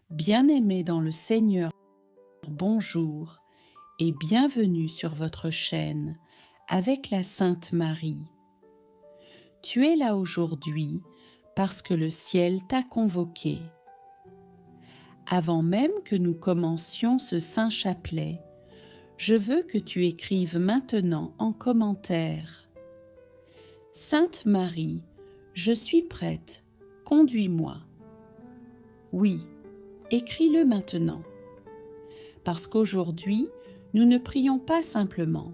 Bien-aimés dans le Seigneur, bonjour et bienvenue sur votre chaîne avec la Sainte Marie. Tu es là aujourd'hui parce que le ciel t'a convoqué. Avant même que nous commencions ce saint chapelet, je veux que tu écrives maintenant en commentaire: Sainte Marie, je suis prête, conduis-moi. Oui, écris-le maintenant. Parce qu'aujourd'hui, nous ne prions pas simplement,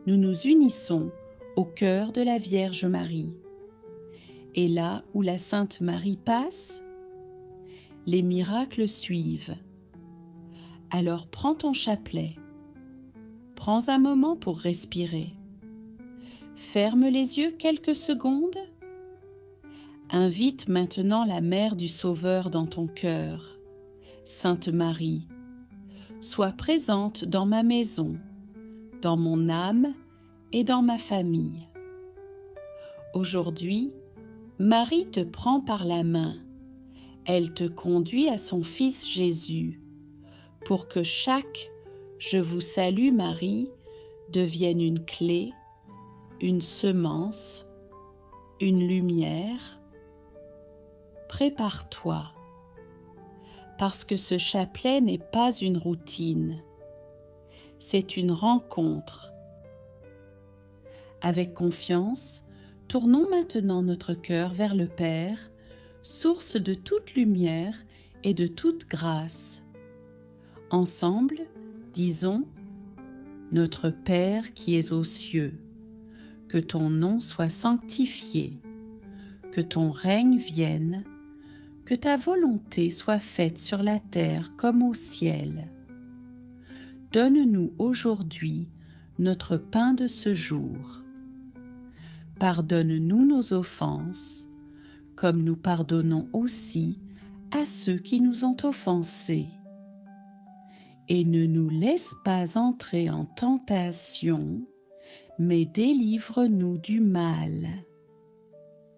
nous nous unissons au cœur de la Vierge Marie. Et là où la Sainte Marie passe, les miracles suivent. Alors prends ton chapelet, prends un moment pour respirer. Ferme les yeux quelques secondes. Invite maintenant la Mère du Sauveur dans ton cœur. Sainte Marie, sois présente dans ma maison, dans mon âme et dans ma famille. Aujourd'hui, Marie te prend par la main. Elle te conduit à son Fils Jésus, pour que chaque « Je vous salue Marie » devienne une clé, une semence, une lumière. Prépare-toi, parce que ce chapelet n'est pas une routine, c'est une rencontre. Avec confiance, tournons maintenant notre cœur vers le Père, source de toute lumière et de toute grâce. Ensemble, disons: Notre Père qui es aux cieux, que ton nom soit sanctifié, que ton règne vienne, que ta volonté soit faite sur la terre comme au ciel. Donne-nous aujourd'hui notre pain de ce jour. Pardonne-nous nos offenses, comme nous pardonnons aussi à ceux qui nous ont offensés. Et ne nous laisse pas entrer en tentation, mais délivre-nous du mal.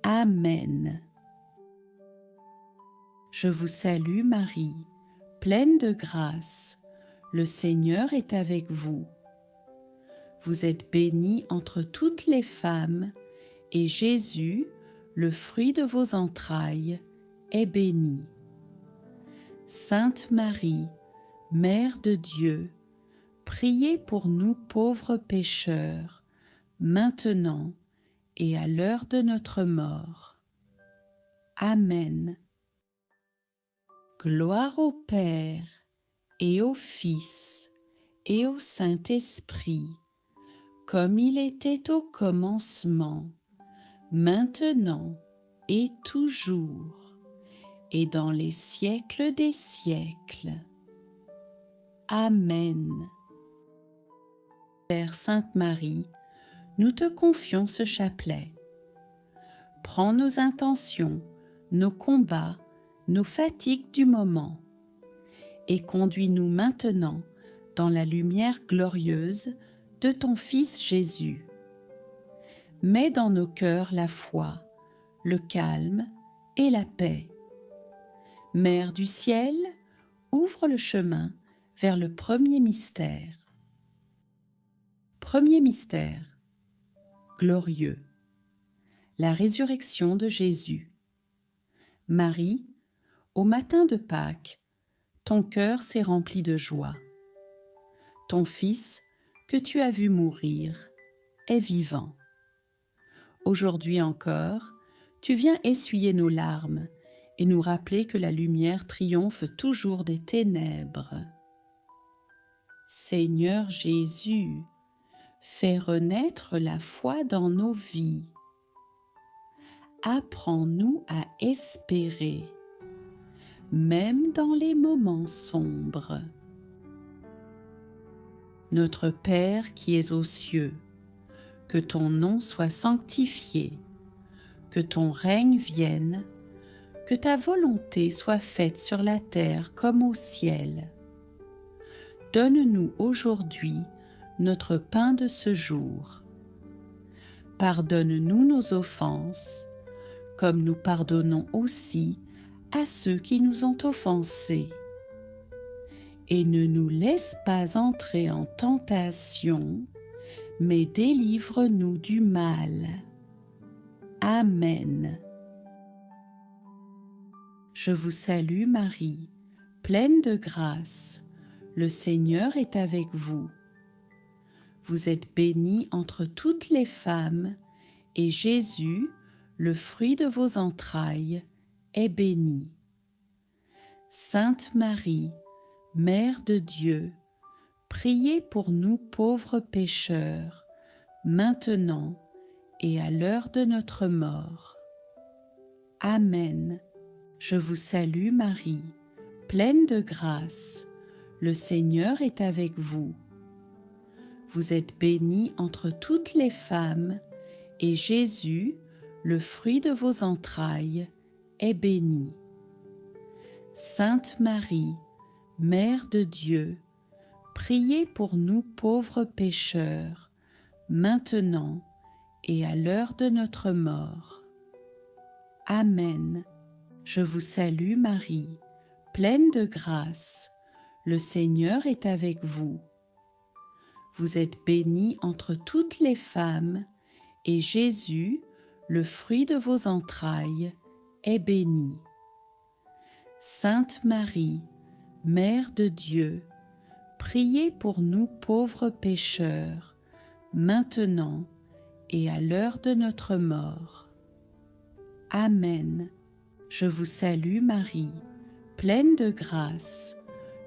Amen. Je vous salue Marie, pleine de grâce, le Seigneur est avec vous. Vous êtes bénie entre toutes les femmes, et Jésus, le fruit de vos entrailles, est béni. Sainte Marie, Mère de Dieu, priez pour nous pauvres pécheurs, maintenant et à l'heure de notre mort. Amen. Gloire au Père, et au Fils, et au Saint-Esprit, comme il était au commencement, maintenant et toujours, et dans les siècles des siècles. Amen. Père Sainte Marie, nous te confions ce chapelet. Prends nos intentions, nos combats, nos fatigues du moment, et conduis-nous maintenant dans la lumière glorieuse de ton Fils Jésus. Mets dans nos cœurs la foi, le calme et la paix. Mère du ciel, ouvre le chemin vers le premier mystère. Premier mystère, glorieux, la résurrection de Jésus. Marie, au matin de Pâques, ton cœur s'est rempli de joie. Ton Fils, que tu as vu mourir, est vivant. Aujourd'hui encore, tu viens essuyer nos larmes et nous rappeler que la lumière triomphe toujours des ténèbres. Seigneur Jésus, fais renaître la foi dans nos vies. Apprends-nous à espérer, même dans les moments sombres. Notre Père qui es aux cieux, que ton nom soit sanctifié, que ton règne vienne, que ta volonté soit faite sur la terre comme au ciel. Donne-nous aujourd'hui notre pain de ce jour. Pardonne-nous nos offenses, comme nous pardonnons aussi à ceux qui nous ont offensés. Et ne nous laisse pas entrer en tentation, mais délivre-nous du mal. Amen. Je vous salue Marie, pleine de grâce, le Seigneur est avec vous. Vous êtes bénie entre toutes les femmes, et Jésus, le fruit de vos entrailles, est béni. Sainte Marie, Mère de Dieu, priez pour nous pauvres pécheurs, maintenant et à l'heure de notre mort. Amen. Je vous salue Marie, pleine de grâce, le Seigneur est avec vous. Vous êtes bénie entre toutes les femmes, et Jésus, le fruit de vos entrailles, est béni. Sainte Marie, Mère de Dieu, priez pour nous pauvres pécheurs, maintenant et à l'heure de notre mort. Amen. Je vous salue Marie, pleine de grâce, le Seigneur est avec vous. Vous êtes bénie entre toutes les femmes, et Jésus, le fruit de vos entrailles, est béni. Sainte Marie, Mère de Dieu, priez pour nous pauvres pécheurs, maintenant et à l'heure de notre mort. Amen. Je vous salue Marie, pleine de grâce,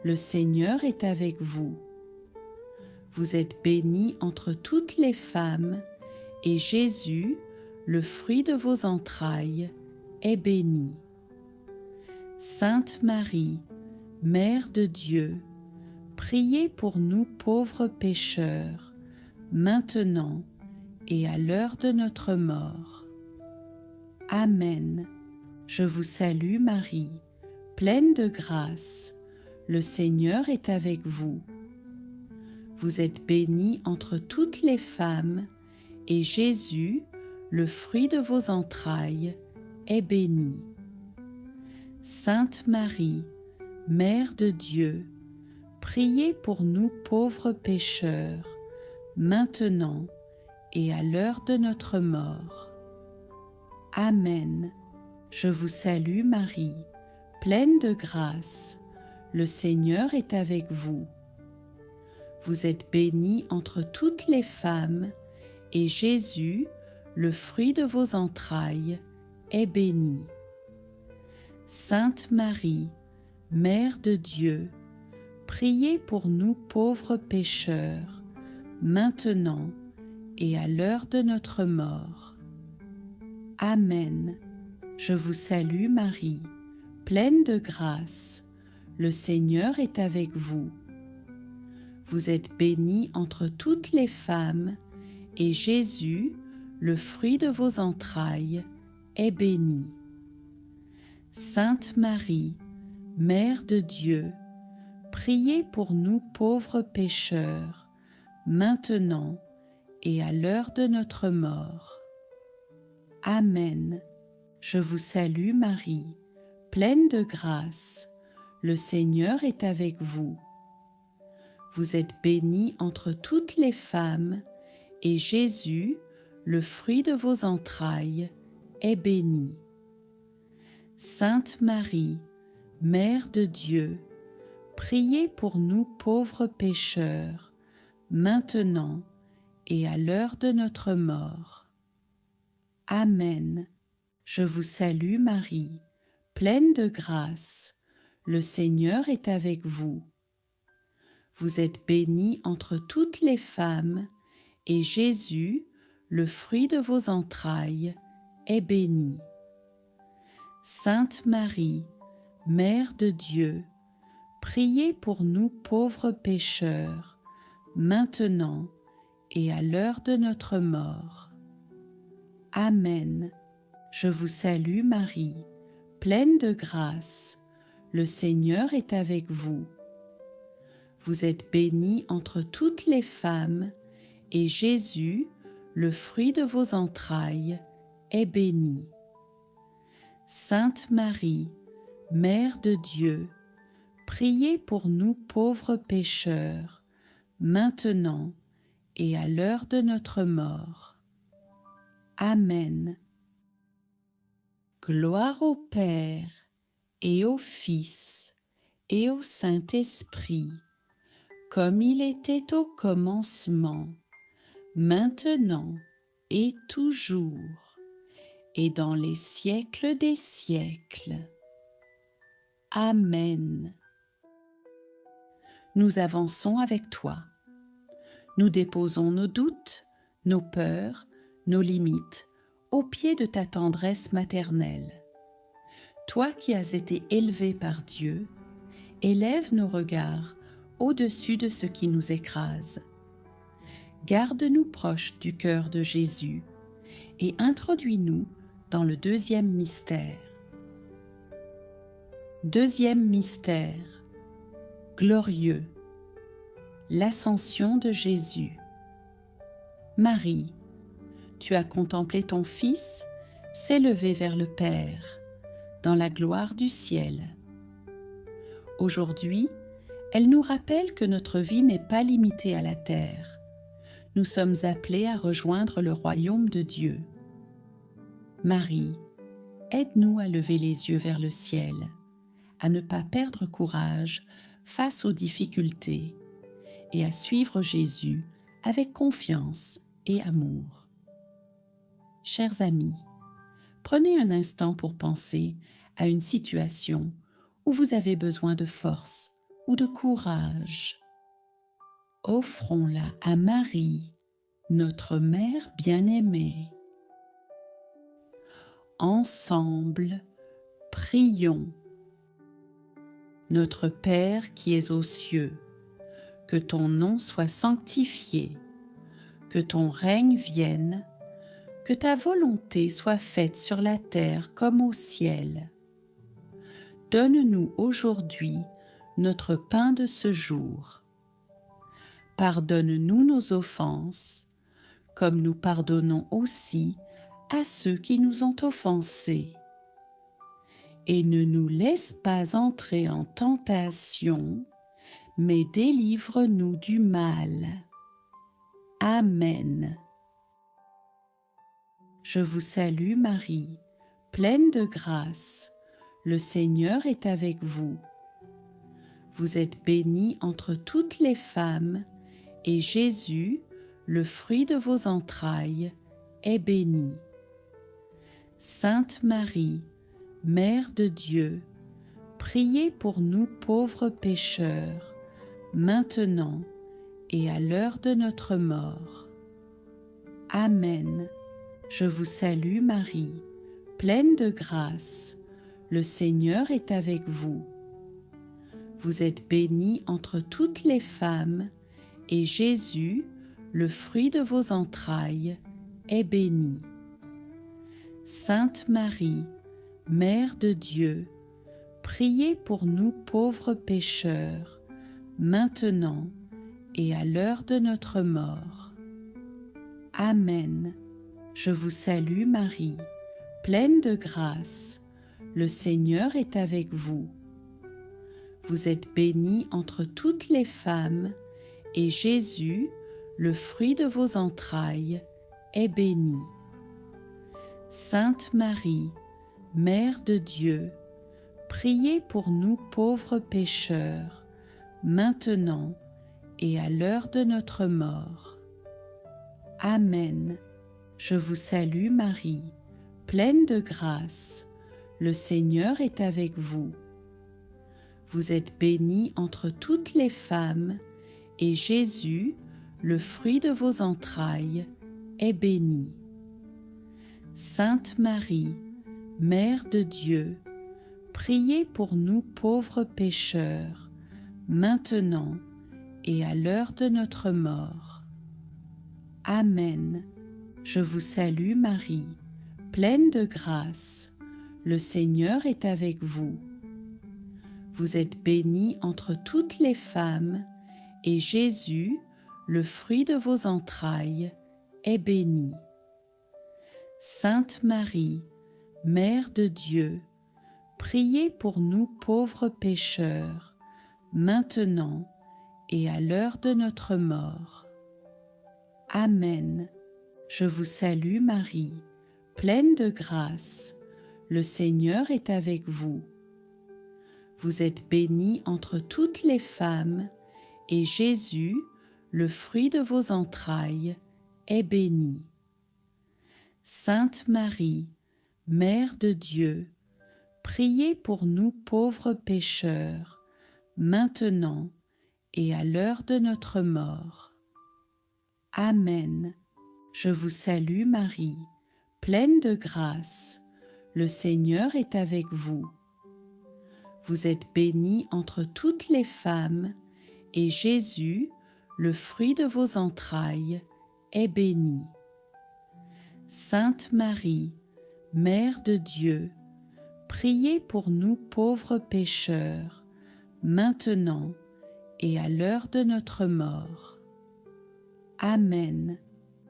le Seigneur est avec vous. Vous êtes bénie entre toutes les femmes, et Jésus, le fruit de vos entrailles, est béni. Sainte Marie, Mère de Dieu, priez pour nous pauvres pécheurs, maintenant et à l'heure de notre mort. Amen. Je vous salue Marie, pleine de grâce, le Seigneur est avec vous. Vous êtes bénie entre toutes les femmes, et Jésus, le fruit de vos entrailles, est béni. Sainte Marie, Mère de Dieu, priez pour nous pauvres pécheurs, maintenant et à l'heure de notre mort. Amen. Je vous salue Marie, pleine de grâce, le Seigneur est avec vous. Vous êtes bénie entre toutes les femmes, et Jésus, le fruit de vos entrailles, est béni. Sainte Marie, Mère de Dieu, priez pour nous pauvres pécheurs, maintenant et à l'heure de notre mort. Amen. Je vous salue Marie, pleine de grâce, le Seigneur est avec vous. Vous êtes bénie entre toutes les femmes, et Jésus, le fruit de vos entrailles, est béni. Sainte Marie, Mère de Dieu, priez pour nous pauvres pécheurs, maintenant et à l'heure de notre mort. Amen. Je vous salue Marie, pleine de grâce, le Seigneur est avec vous. Vous êtes bénie entre toutes les femmes, et Jésus, le fruit de vos entrailles, est béni. Sainte Marie, Mère de Dieu, priez pour nous pauvres pécheurs, maintenant et à l'heure de notre mort. Amen. Je vous salue Marie, pleine de grâce, le Seigneur est avec vous. Vous êtes bénie entre toutes les femmes, et Jésus, le fruit de vos entrailles, est béni. Sainte Marie, Mère de Dieu, priez pour nous pauvres pécheurs, maintenant et à l'heure de notre mort. Amen. Je vous salue Marie, pleine de grâce, le Seigneur est avec vous. Vous êtes bénie entre toutes les femmes, et Jésus, le fruit de vos entrailles, est béni. Sainte Marie, Mère de Dieu, priez pour nous pauvres pécheurs, maintenant et à l'heure de notre mort. Amen. Gloire au Père, et au Fils, et au Saint-Esprit, comme il était au commencement, maintenant et toujours, et dans les siècles des siècles. Amen. Nous avançons avec toi. Nous déposons nos doutes, nos peurs, nos limites au pied de ta tendresse maternelle. Toi qui as été élevé par Dieu, élève nos regards au-dessus de ce qui nous écrase. Garde-nous proches du cœur de Jésus et introduis-nous dans le deuxième mystère. Deuxième mystère, glorieux, l'ascension de Jésus. Marie, tu as contemplé ton Fils s'élever vers le Père, dans la gloire du ciel. Aujourd'hui, elle nous rappelle que notre vie n'est pas limitée à la terre. Nous sommes appelés à rejoindre le royaume de Dieu. Marie, aide-nous à lever les yeux vers le ciel, à ne pas perdre courage face aux difficultés et à suivre Jésus avec confiance et amour. Chers amis, prenez un instant pour penser à une situation où vous avez besoin de force ou de courage. Offrons-la à Marie, notre Mère bien-aimée. Ensemble, prions. Notre Père qui es aux cieux, que ton nom soit sanctifié, que ton règne vienne, que ta volonté soit faite sur la terre comme au ciel. Donne-nous aujourd'hui notre pain de ce jour. Pardonne-nous nos offenses, comme nous pardonnons aussi à ceux qui nous ont offensés. Et ne nous laisse pas entrer en tentation, mais délivre-nous du mal. Amen. Je vous salue Marie, pleine de grâce. Le Seigneur est avec vous. Vous êtes bénie entre toutes les femmes, et Jésus, le fruit de vos entrailles, est béni. Sainte Marie, Mère de Dieu, priez pour nous pauvres pécheurs, maintenant et à l'heure de notre mort. Amen. Je vous salue Marie, pleine de grâce. Le Seigneur est avec vous. Vous êtes bénie entre toutes les femmes, et Jésus, le fruit de vos entrailles, est béni. Sainte Marie, Mère de Dieu, priez pour nous pauvres pécheurs, maintenant et à l'heure de notre mort. Amen. Je vous salue Marie, pleine de grâce. Le Seigneur est avec vous. Vous êtes bénie entre toutes les femmes, et Jésus, le fruit de vos entrailles, est béni. Sainte Marie, Mère de Dieu, priez pour nous pauvres pécheurs, maintenant et à l'heure de notre mort. Amen. Je vous salue Marie, pleine de grâce. Le Seigneur est avec vous. Vous êtes bénie entre toutes les femmes, et Jésus, le fruit de vos entrailles, est béni. Sainte Marie, Mère de Dieu, priez pour nous pauvres pécheurs, maintenant et à l'heure de notre mort. Amen. Je vous salue Marie, pleine de grâce. Le Seigneur est avec vous. Vous êtes bénie entre toutes les femmes, et Jésus, le fruit de vos entrailles, est béni. Sainte Marie, Mère de Dieu, priez pour nous pauvres pécheurs, maintenant et à l'heure de notre mort. Amen. Je vous salue Marie, pleine de grâce, le Seigneur est avec vous. Vous êtes bénie entre toutes les femmes, et Jésus, le fruit de vos entrailles, est béni. Sainte Marie, Mère de Dieu, priez pour nous pauvres pécheurs, maintenant et à l'heure de notre mort. Amen. Je vous salue Marie, pleine de grâce, le Seigneur est avec vous. Vous êtes bénie entre toutes les femmes, et Jésus, le fruit de vos entrailles, est béni. Sainte Marie, Mère de Dieu, priez pour nous pauvres pécheurs, maintenant et à l'heure de notre mort. Amen.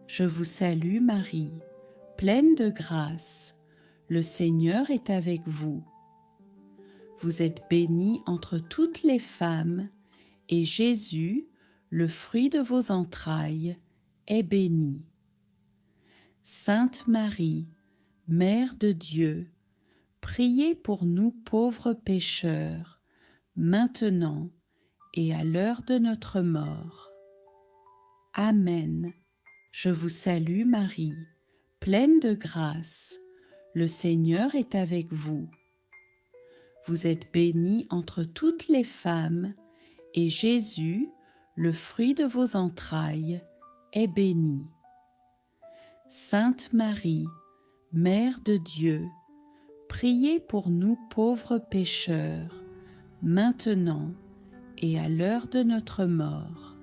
Je vous salue Marie, pleine de grâce, le Seigneur est avec vous. Vous êtes bénie entre toutes les femmes, et Jésus, le fruit de vos entrailles, est béni. Sainte Marie, Mère de Dieu, priez pour nous pauvres pécheurs, maintenant et à l'heure de notre mort. Amen. Je vous salue Marie, pleine de grâce, le Seigneur est avec vous. Vous êtes bénie entre toutes les femmes, et Jésus, le fruit de vos entrailles, est béni. Sainte Marie, Mère de Dieu, priez pour nous pauvres pécheurs, maintenant et à l'heure de notre mort.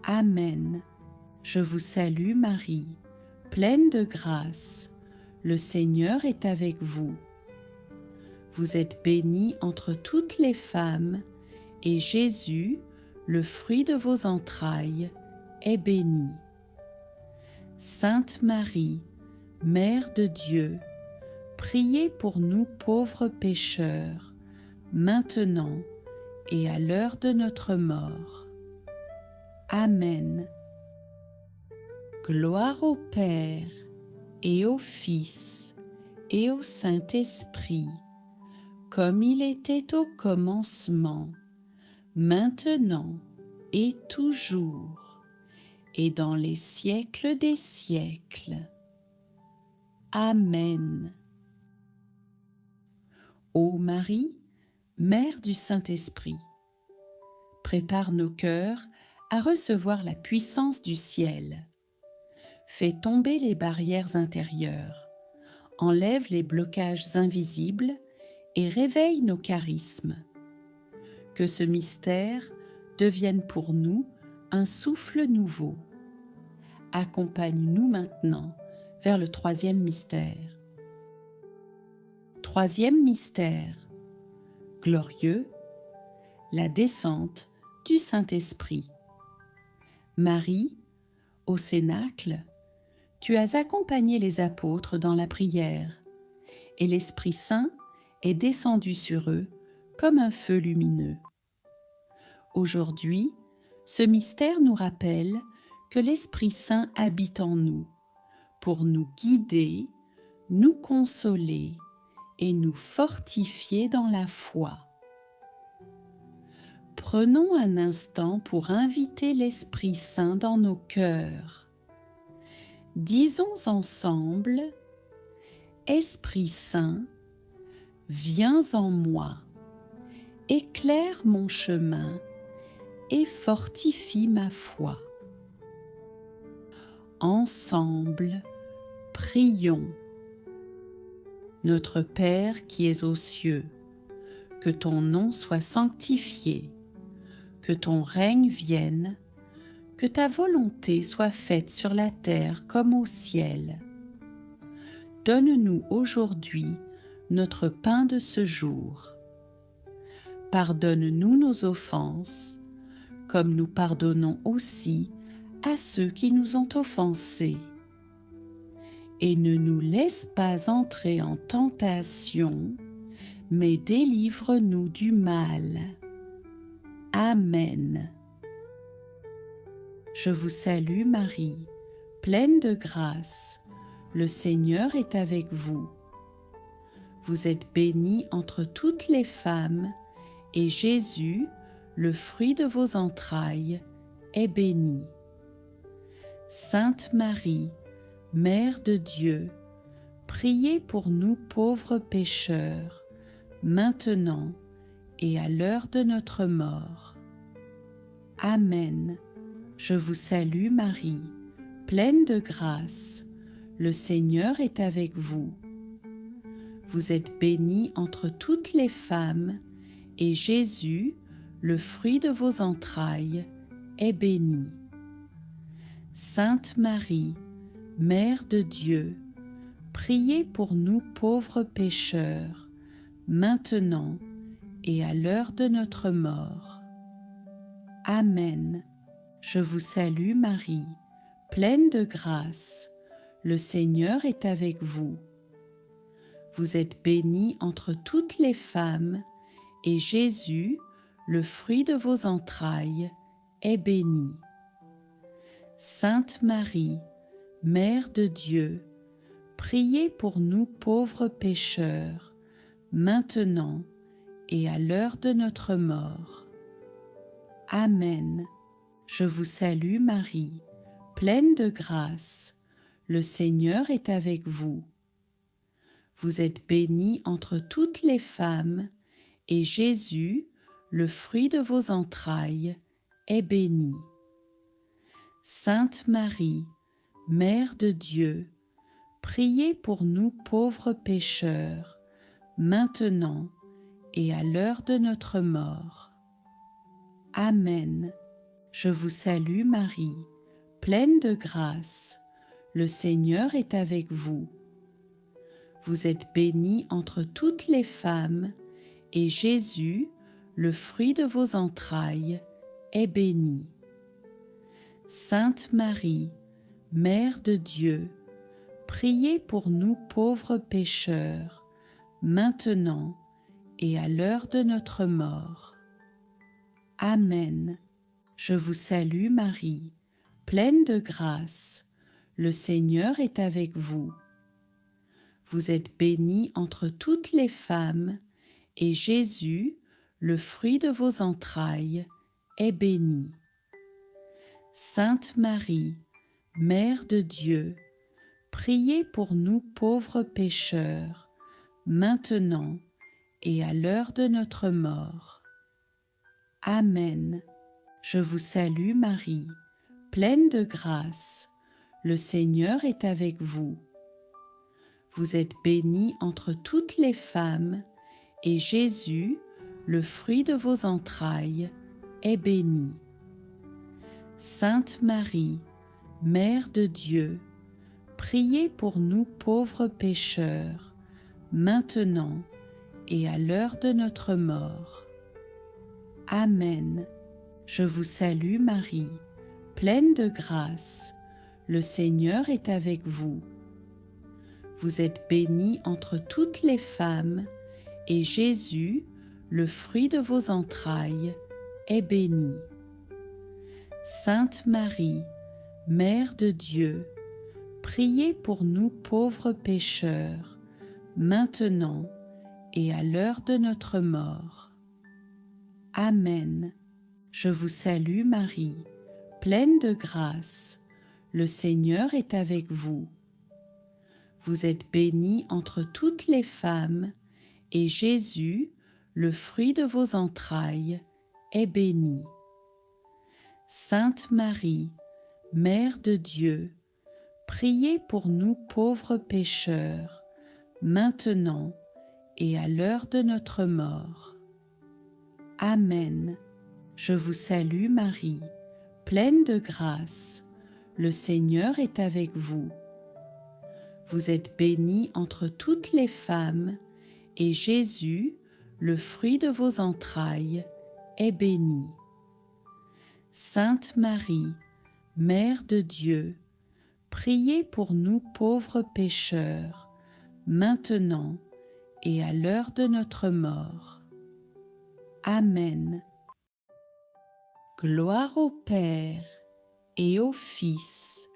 Amen. Je vous salue Marie, pleine de grâce, le Seigneur est avec vous. Vous êtes bénie entre toutes les femmes, et Jésus, le fruit de vos entrailles, est béni. Sainte Marie, Mère de Dieu, priez pour nous pauvres pécheurs, maintenant et à l'heure de notre mort. Amen. Gloire au Père, et au Fils, et au Saint-Esprit, comme il était au commencement, maintenant et toujours, et dans les siècles des siècles. Amen. Ô Marie, Mère du Saint-Esprit, prépare nos cœurs à recevoir la puissance du ciel. Fais tomber les barrières intérieures, enlève les blocages invisibles et réveille nos charismes. Que ce mystère devienne pour nous un souffle nouveau. Accompagne-nous maintenant vers le troisième mystère. Troisième mystère, glorieux, la descente du Saint-Esprit. Marie, au Cénacle, tu as accompagné les apôtres dans la prière, et l'Esprit Saint est descendu sur eux comme un feu lumineux. Aujourd'hui, ce mystère nous rappelle que l'Esprit Saint habite en nous pour nous guider, nous consoler et nous fortifier dans la foi. Prenons un instant pour inviter l'Esprit Saint dans nos cœurs. Disons ensemble: Esprit Saint, viens en moi, éclaire mon chemin et fortifie ma foi. Ensemble, prions. Notre Père qui es aux cieux, que ton nom soit sanctifié, que ton règne vienne, que ta volonté soit faite sur la terre comme au ciel. Donne-nous aujourd'hui notre pain de ce jour. Pardonne-nous nos offenses, comme nous pardonnons aussi à ceux qui nous ont offensés. Et ne nous laisse pas entrer en tentation, mais délivre-nous du mal. Amen. Je vous salue Marie, pleine de grâce, le Seigneur est avec vous. Vous êtes bénie entre toutes les femmes, et Jésus, le fruit de vos entrailles, est béni. Sainte Marie, Mère de Dieu, priez pour nous pauvres pécheurs, maintenant et à l'heure de notre mort. Amen. Je vous salue Marie, pleine de grâce, le Seigneur est avec vous. Vous êtes bénie entre toutes les femmes, et Jésus, le fruit de vos entrailles, est béni. Sainte Marie, Mère de Dieu, priez pour nous pauvres pécheurs, maintenant et à l'heure de notre mort. Amen. Je vous salue Marie, pleine de grâce, le Seigneur est avec vous. Vous êtes bénie entre toutes les femmes, et Jésus, le fruit de vos entrailles, est béni. Sainte Marie, Mère de Dieu, priez pour nous pauvres pécheurs, maintenant et à l'heure de notre mort. Amen. Je vous salue Marie, pleine de grâce, le Seigneur est avec vous. Vous êtes bénie entre toutes les femmes, et Jésus, le fruit de vos entrailles, est béni. Sainte Marie, Mère de Dieu, priez pour nous pauvres pécheurs, maintenant et à l'heure de notre mort. Amen. Je vous salue Marie, pleine de grâce, le Seigneur est avec vous. Vous êtes bénie entre toutes les femmes, et Jésus, le fruit de vos entrailles, est béni. Sainte Marie, Mère de Dieu, priez pour nous pauvres pécheurs, maintenant et à l'heure de notre mort. Amen. Je vous salue Marie, pleine de grâce, le Seigneur est avec vous. Vous êtes bénie entre toutes les femmes, et Jésus, le fruit de vos entrailles, est béni. Sainte Marie, Mère de Dieu, priez pour nous pauvres pécheurs, maintenant et à l'heure de notre mort. Amen. Je vous salue Marie, pleine de grâce, le Seigneur est avec vous. Vous êtes bénie entre toutes les femmes, et Jésus, le fruit de vos entrailles, est béni. Sainte Marie, Mère de Dieu, priez pour nous pauvres pécheurs, maintenant et à l'heure de notre mort. Amen. Je vous salue Marie, pleine de grâce, le Seigneur est avec vous. Vous êtes bénie entre toutes les femmes, et Jésus, le fruit de vos entrailles, est béni. Sainte Marie, Mère de Dieu, priez pour nous pauvres pécheurs, maintenant et à l'heure de notre mort. Amen. Je vous salue Marie, pleine de grâce, le Seigneur est avec vous. Vous êtes bénie entre toutes les femmes, et Jésus, le fruit de vos entrailles, est béni. Sainte Marie, Mère de Dieu, priez pour nous pauvres pécheurs, maintenant et à l'heure de notre mort. Amen. Je vous salue Marie, pleine de grâce, le Seigneur est avec vous. Vous êtes bénie entre toutes les femmes, et Jésus, le fruit de vos entrailles, est béni. Sainte Marie, Mère de Dieu, priez pour nous pauvres pécheurs, maintenant et à l'heure de notre mort. Amen. Gloire au Père, et au Fils,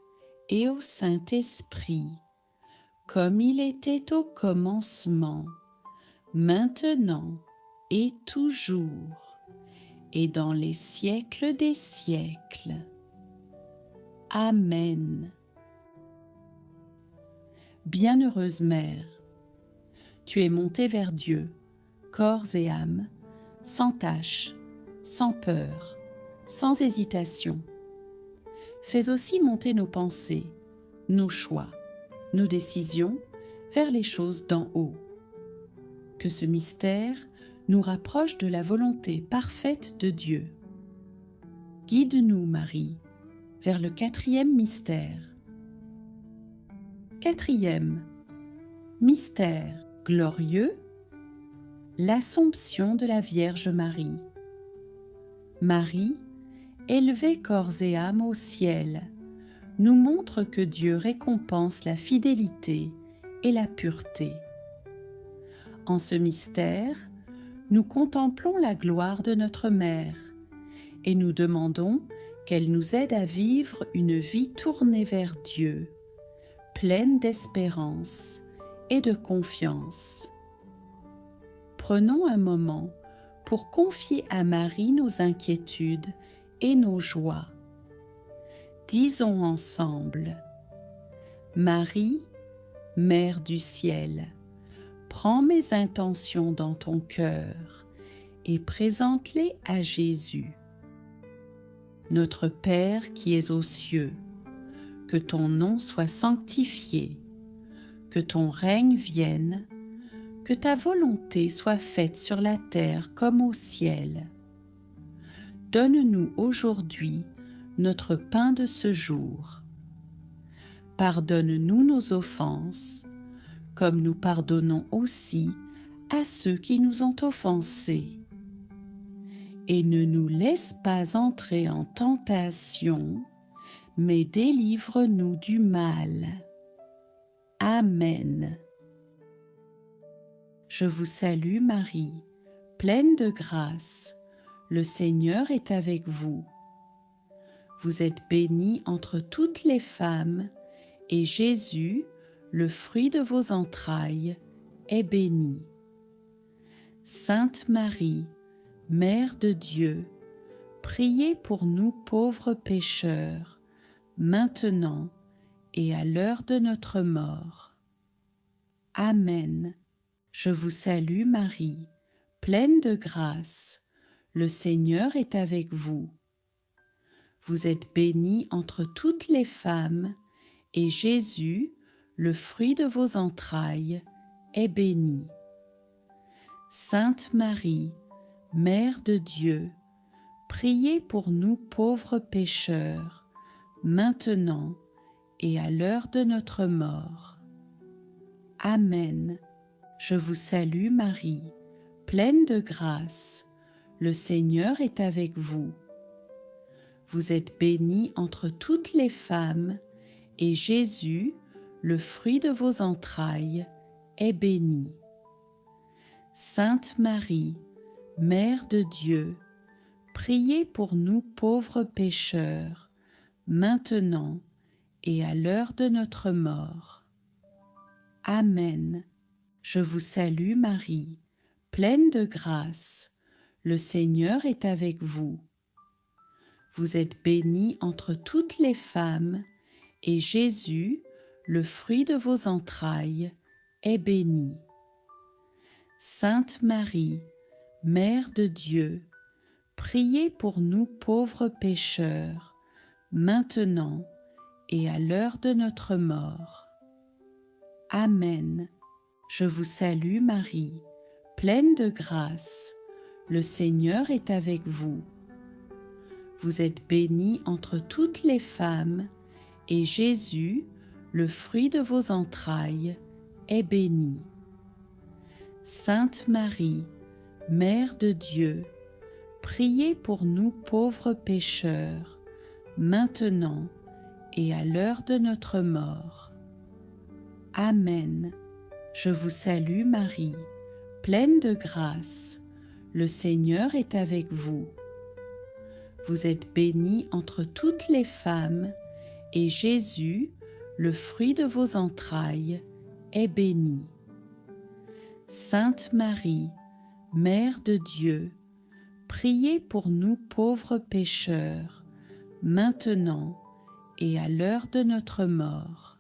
et au Saint-Esprit, comme il était au commencement, maintenant et toujours, et dans les siècles des siècles. Amen. Bienheureuse Mère, tu es montée vers Dieu, corps et âme, sans tache, sans peur, sans hésitation. Fais aussi monter nos pensées, nos choix, nos décisions vers les choses d'en haut. Que ce mystère nous rapproche de la volonté parfaite de Dieu. Guide-nous, Marie, vers le 4e mystère. 4e mystère glorieux, l'Assomption de la Vierge Marie. Marie, élevée corps et âme au ciel, nous montre que Dieu récompense la fidélité et la pureté. En ce mystère, nous contemplons la gloire de notre Mère et nous demandons qu'elle nous aide à vivre une vie tournée vers Dieu, pleine d'espérance et de confiance. Prenons un moment pour confier à Marie nos inquiétudes et nos joies. Disons ensemble: Marie, Mère du ciel, prends mes intentions dans ton cœur et présente-les à Jésus. Notre Père qui es aux cieux, que ton nom soit sanctifié, que ton règne vienne, que ta volonté soit faite sur la terre comme au ciel. Donne-nous aujourd'hui notre pain de ce jour. Pardonne-nous nos offenses, comme nous pardonnons aussi à ceux qui nous ont offensés. Et ne nous laisse pas entrer en tentation, mais délivre-nous du mal. Amen. Je vous salue Marie, pleine de grâce, le Seigneur est avec vous. Vous êtes bénie entre toutes les femmes, et Jésus, le fruit de vos entrailles, est béni. Sainte Marie, Mère de Dieu, priez pour nous pauvres pécheurs, maintenant et à l'heure de notre mort. Amen. Je vous salue Marie, pleine de grâce, le Seigneur est avec vous. Vous êtes bénie entre toutes les femmes, et Jésus, le fruit de vos entrailles, est béni. Sainte Marie, Mère de Dieu, priez pour nous pauvres pécheurs, maintenant et à l'heure de notre mort. Amen. Je vous salue Marie, pleine de grâce, le Seigneur est avec vous. Vous êtes bénie entre toutes les femmes, et Jésus, le fruit de vos entrailles, est béni. Sainte Marie, Mère de Dieu, priez pour nous pauvres pécheurs, maintenant et à l'heure de notre mort. Amen. Je vous salue Marie, pleine de grâce, le Seigneur est avec vous. Vous êtes bénie entre toutes les femmes, et Jésus, le fruit de vos entrailles, est béni. Sainte Marie, Mère de Dieu, priez pour nous pauvres pécheurs, maintenant et à l'heure de notre mort. Amen. Je vous salue Marie, pleine de grâce, le Seigneur est avec vous. Vous êtes bénie entre toutes les femmes, et Jésus, le fruit de vos entrailles, est béni. Sainte Marie, Mère de Dieu, priez pour nous pauvres pécheurs, maintenant et à l'heure de notre mort. Amen. Je vous salue Marie, pleine de grâce, le Seigneur est avec vous. Vous êtes bénie entre toutes les femmes, et Jésus, le fruit de vos entrailles, est béni. Sainte Marie, Mère de Dieu, priez pour nous pauvres pécheurs, maintenant et à l'heure de notre mort.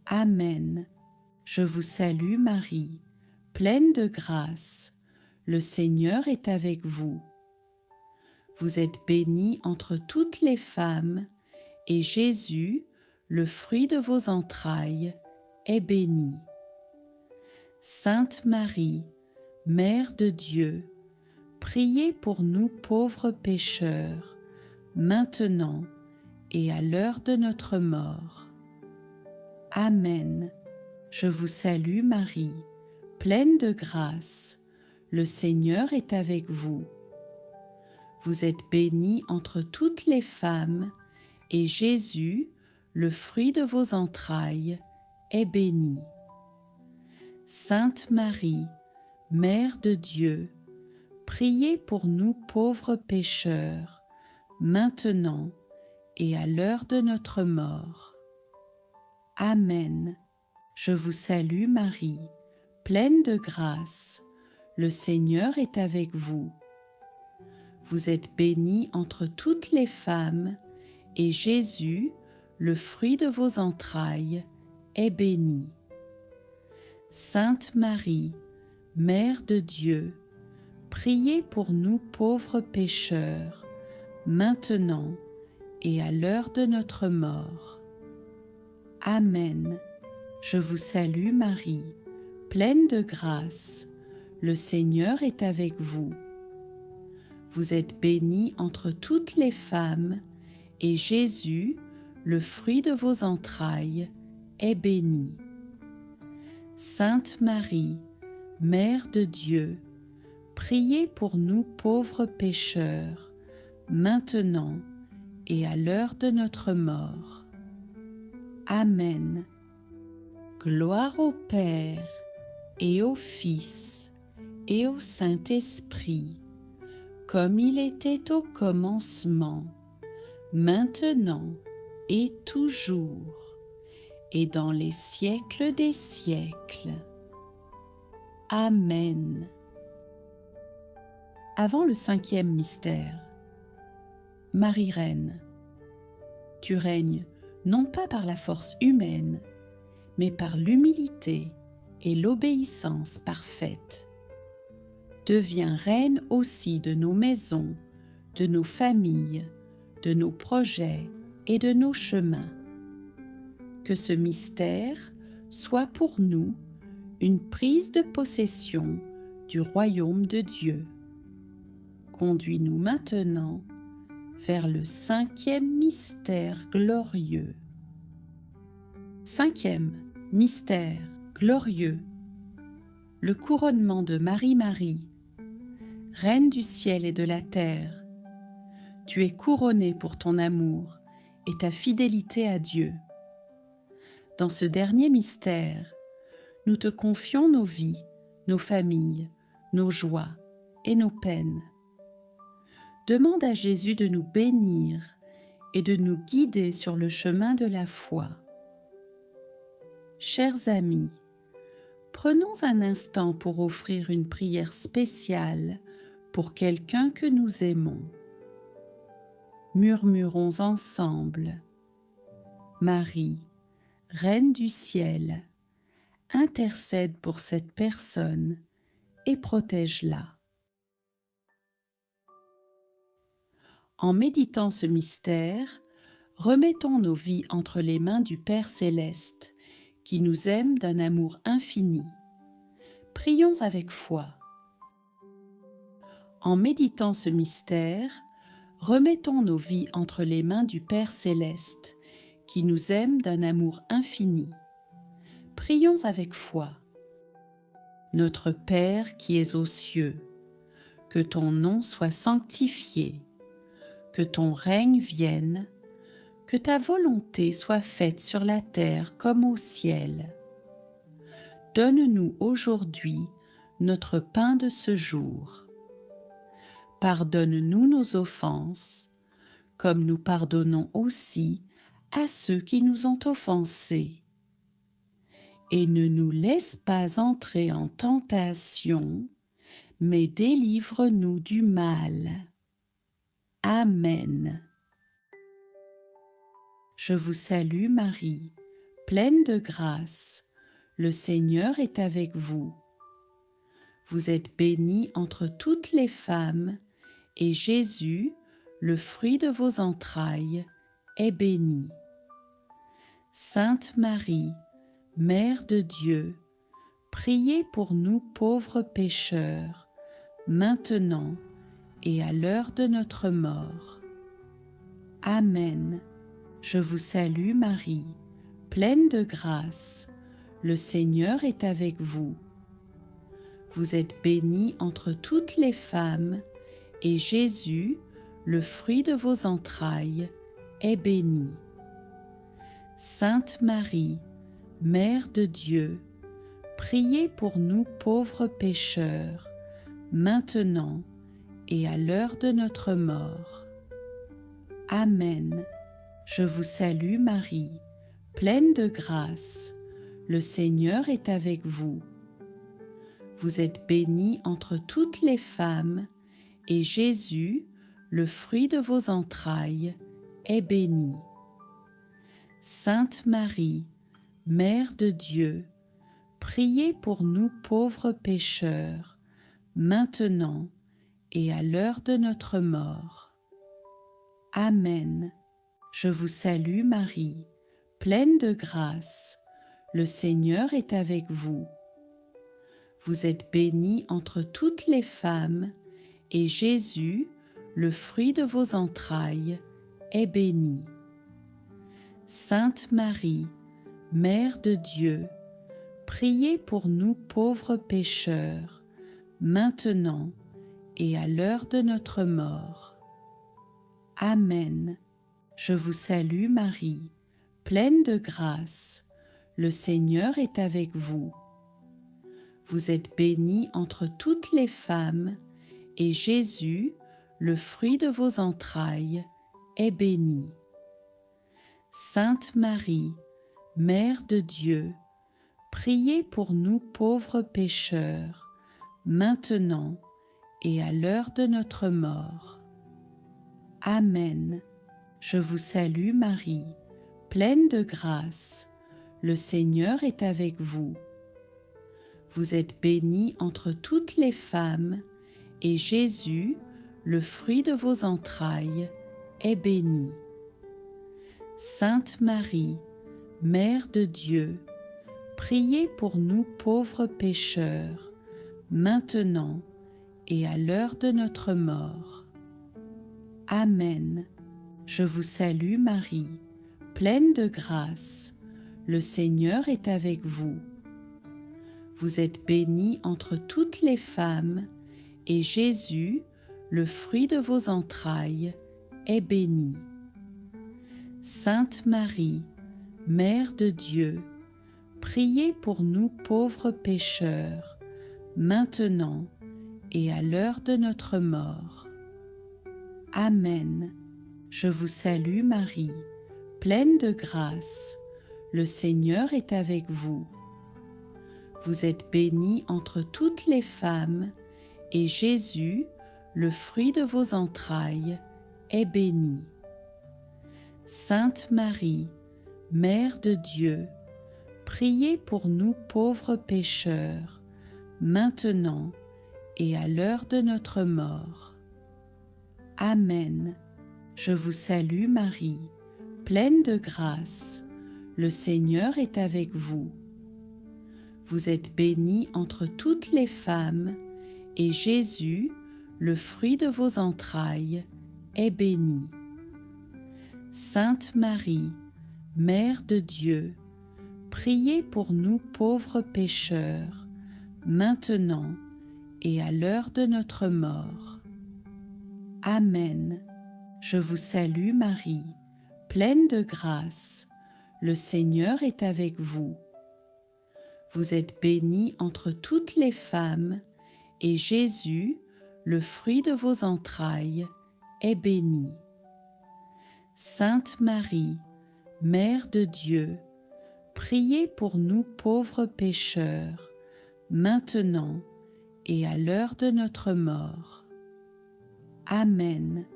Amen. Je vous salue Marie, pleine de grâce, le Seigneur est avec vous. Vous êtes bénie entre toutes les femmes, et Jésus, le fruit de vos entrailles, est béni. Sainte Marie, Mère de Dieu, priez pour nous pauvres pécheurs, maintenant et à l'heure de notre mort. Amen. Je vous salue Marie, pleine de grâce, le Seigneur est avec vous. Vous êtes bénie entre toutes les femmes, et Jésus, le fruit de vos entrailles, est béni. Sainte Marie, Mère de Dieu, priez pour nous pauvres pécheurs, maintenant et à l'heure de notre mort. Amen. Je vous salue Marie, pleine de grâce, le Seigneur est avec vous. Vous êtes bénie entre toutes les femmes, et Jésus, le fruit de vos entrailles, est béni. Sainte Marie, Mère de Dieu, priez pour nous pauvres pécheurs, maintenant et à l'heure de notre mort. Amen. Je vous salue Marie, pleine de grâce, le Seigneur est avec vous. Vous êtes bénie entre toutes les femmes, et Jésus, le fruit de vos entrailles, est béni. Sainte Marie, Mère de Dieu, priez pour nous pauvres pécheurs, maintenant et à l'heure de notre mort. Amen. Gloire au Père, et au Fils, et au Saint-Esprit, comme il était au commencement, maintenant et toujours, et dans les siècles des siècles. Amen. Avant le 5e mystère, Marie Reine, tu règnes non pas par la force humaine, mais par l'humilité et l'obéissance parfaite. Deviens reine aussi de nos maisons, de nos familles, de nos projets et de nos chemins. Que ce mystère soit pour nous une prise de possession du royaume de Dieu. Conduis-nous maintenant vers le 5e mystère glorieux. 5e mystère glorieux, le couronnement de Marie, Reine du ciel et de la terre. Tu es couronnée pour ton amour et ta fidélité à Dieu. Dans ce dernier mystère, nous te confions nos vies, nos familles, nos joies et nos peines. Demande à Jésus de nous bénir et de nous guider sur le chemin de la foi. Chers amis, prenons un instant pour offrir une prière spéciale pour quelqu'un que nous aimons. Murmurons ensemble. Marie, Reine du ciel, intercède pour cette personne et protège-la. En méditant ce mystère, remettons nos vies entre les mains du Père céleste, qui nous aime d'un amour infini. Prions avec foi. En méditant ce mystère, remettons nos vies entre les mains du Père céleste, qui nous aime d'un amour infini. Prions avec foi. Notre Père qui es aux cieux, que ton nom soit sanctifié, que ton règne vienne, que ta volonté soit faite sur la terre comme au ciel. Donne-nous aujourd'hui notre pain de ce jour. Pardonne-nous nos offenses, comme nous pardonnons aussi à ceux qui nous ont offensés. Et ne nous laisse pas entrer en tentation, mais délivre-nous du mal. Amen. Je vous salue Marie, pleine de grâce, le Seigneur est avec vous. Vous êtes bénie entre toutes les femmes, et Jésus, le fruit de vos entrailles, est béni. Sainte Marie, Mère de Dieu, priez pour nous pauvres pécheurs, maintenant et à l'heure de notre mort. Amen. Je vous salue Marie, pleine de grâce, le Seigneur est avec vous. Vous êtes bénie entre toutes les femmes, et Jésus, le fruit de vos entrailles, est béni. Sainte Marie, Mère de Dieu, priez pour nous pauvres pécheurs, maintenant et à l'heure de notre mort. Amen. Je vous salue Marie, pleine de grâce, le Seigneur est avec vous. Vous êtes bénie entre toutes les femmes, et Jésus, le fruit de vos entrailles, est béni. Sainte Marie, Mère de Dieu, priez pour nous pauvres pécheurs, maintenant et à l'heure de notre mort. Amen. Je vous salue Marie, pleine de grâce, le Seigneur est avec vous. Vous êtes bénie entre toutes les femmes, et Jésus, le fruit de vos entrailles, est béni. Sainte Marie, Mère de Dieu, priez pour nous pauvres pécheurs, maintenant et à l'heure de notre mort. Amen. Je vous salue Marie, pleine de grâce, le Seigneur est avec vous. Vous êtes bénie entre toutes les femmes, et Jésus, le fruit de vos entrailles, est béni. Sainte Marie, Mère de Dieu, priez pour nous pauvres pécheurs, maintenant et à l'heure de notre mort. Amen. Je vous salue Marie, pleine de grâce, le Seigneur est avec vous. Vous êtes bénie entre toutes les femmes, et Jésus, le fruit de vos entrailles, est béni. Sainte Marie, Mère de Dieu, priez pour nous pauvres pécheurs, maintenant et à l'heure de notre mort. Amen. Je vous salue Marie, pleine de grâce, le Seigneur est avec vous. Vous êtes bénie entre toutes les femmes, et Jésus, le fruit de vos entrailles, est béni. Sainte Marie, Mère de Dieu, priez pour nous pauvres pécheurs, maintenant et à l'heure de notre mort. Amen. Je vous salue Marie, pleine de grâce, le Seigneur est avec vous. Vous êtes bénie entre toutes les femmes, et Jésus, le fruit de vos entrailles, est béni. Sainte Marie, Mère de Dieu, priez pour nous pauvres pécheurs, maintenant et à l'heure de notre mort. Amen. Je vous salue Marie, pleine de grâce, le Seigneur est avec vous. Vous êtes bénie entre toutes les femmes, et Jésus, le fruit de vos entrailles, est béni. Sainte Marie, Mère de Dieu, priez pour nous pauvres pécheurs, maintenant et à l'heure de notre mort. Amen. Je vous salue Marie, pleine de grâce, le Seigneur est avec vous. vous êtes bénie entre toutes les femmes, et Jésus, le fruit de vos entrailles, est béni. Sainte Marie, Mère de Dieu, priez pour nous pauvres pécheurs, maintenant et à l'heure de notre mort. Amen.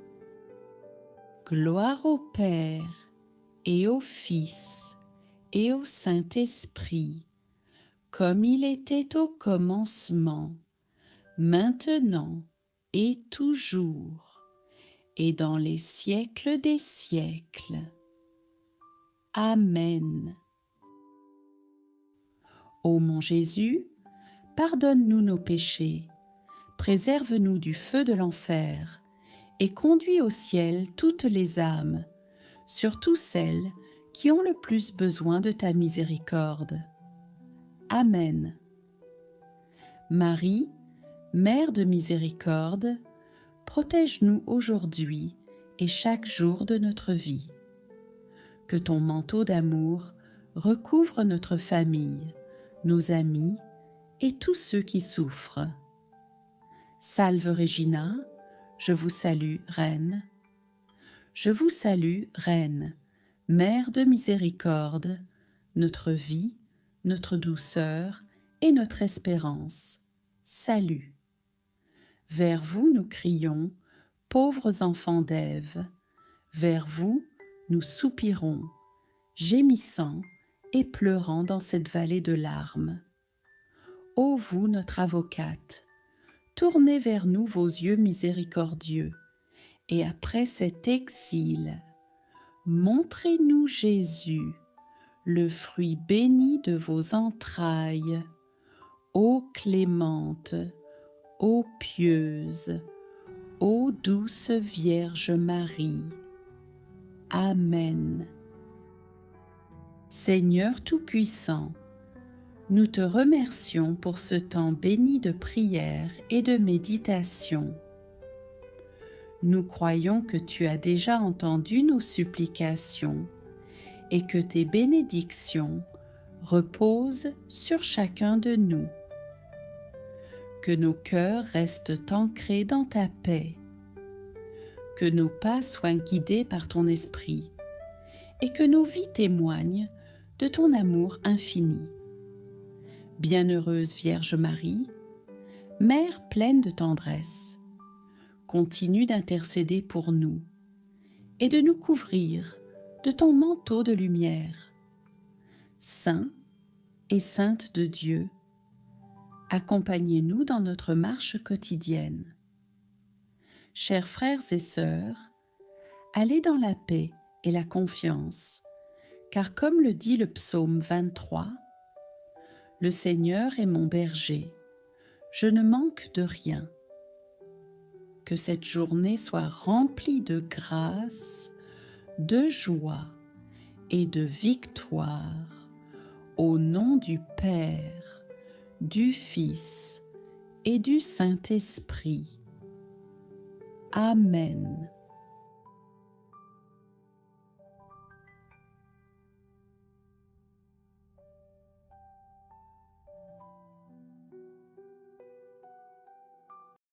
Gloire au Père, et au Fils, et au Saint-Esprit, comme il était au commencement, maintenant et toujours, et dans les siècles des siècles. Amen. Ô mon Jésus, pardonne-nous nos péchés, préserve-nous du feu de l'enfer, et conduis au ciel toutes les âmes, surtout celles qui ont le plus besoin de ta miséricorde. Amen. Marie, Mère de miséricorde, protège-nous aujourd'hui et chaque jour de notre vie. Que ton manteau d'amour recouvre notre famille, nos amis et tous ceux qui souffrent. Salve Regina, je vous salue, Reine. Je vous salue, Reine, Mère de miséricorde, notre vie, notre douceur et notre espérance. Salut. Vers vous nous crions, pauvres enfants d'Ève, vers vous nous soupirons, gémissant et pleurant dans cette vallée de larmes. Ô vous, notre avocate, tournez vers nous vos yeux miséricordieux, et après cet exil, montrez-nous Jésus, le fruit béni de vos entrailles. Ô clémente, ô pieuse, ô douce Vierge Marie. Amen. Seigneur Tout-Puissant, nous te remercions pour ce temps béni de prière et de méditation. Nous croyons que tu as déjà entendu nos supplications et que tes bénédictions reposent sur chacun de nous. Que nos cœurs restent ancrés dans ta paix, que nos pas soient guidés par ton esprit et que nos vies témoignent de ton amour infini. Bienheureuse Vierge Marie, Mère pleine de tendresse, continue d'intercéder pour nous et de nous couvrir de ton manteau de lumière. Saint et Sainte de Dieu, accompagnez-nous dans notre marche quotidienne. Chers frères et sœurs, allez dans la paix et la confiance, car comme le dit le psaume 23, « Le Seigneur est mon berger, je ne manque de rien. » Que cette journée soit remplie de grâce, de joie et de victoire, au nom du Père, du Fils et du Saint-Esprit. Amen.